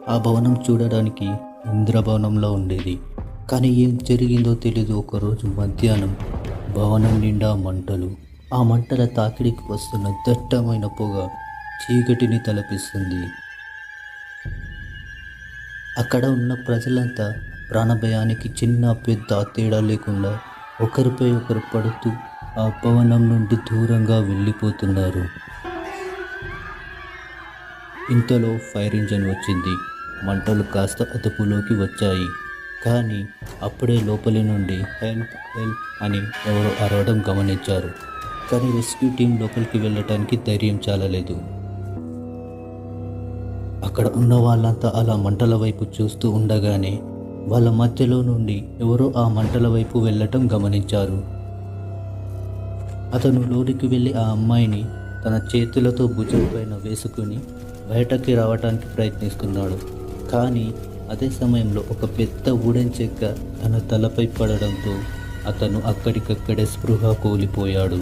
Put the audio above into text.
ఆ భవనం చూడడానికి ఇంద్రభవనంలో ఉండేది. కానీ ఏం జరిగిందో తెలీదు. ఒకరోజు మధ్యాహ్నం భవనం నిండా మంటలు. ఆ మంటల తాకిడికి వస్తున్న దట్టమైన పొగ చీకటిని తలపిస్తుంది. అక్కడ ఉన్న ప్రజలంతా ప్రాణభయానికి చిన్న పెద్ద తేడా లేకుండా ఒకరిపై ఒకరు పడుతూ ఆ భవనం నుండి దూరంగా వెళ్ళిపోతున్నారు. ఇంతలో ఫైర్ ఇంజన్ వచ్చింది. మంటలు కాస్త అదుపులోకి వచ్చాయి. కానీ అప్పుడే లోపలి నుండి హెల్ప్ హెల్ప్ అని ఎవరో అరవడం గమనించారు. కానీ రెస్క్యూ టీం లోపలికి వెళ్ళటానికి ధైర్యం చాలలేదు. అక్కడ ఉన్న వాళ్ళంతా అలా మంటల వైపు చూస్తూ ఉండగానే వాళ్ళ మధ్యలో నుండి ఎవరో ఆ మంటల వైపు వెళ్ళటం గమనించారు. అతను లోనికి వెళ్ళి ఆ అమ్మాయిని తన చేతులతో భుజం పైన వేసుకుని బయటకి రావడానికి ప్రయత్నిస్తున్నాడు. కానీ అదే సమయంలో ఒక పెద్ద వుడెన్ చెక్క తన తలపై పడడంతో అతను అక్కడికక్కడే స్పృహ కోల్పోయాడు.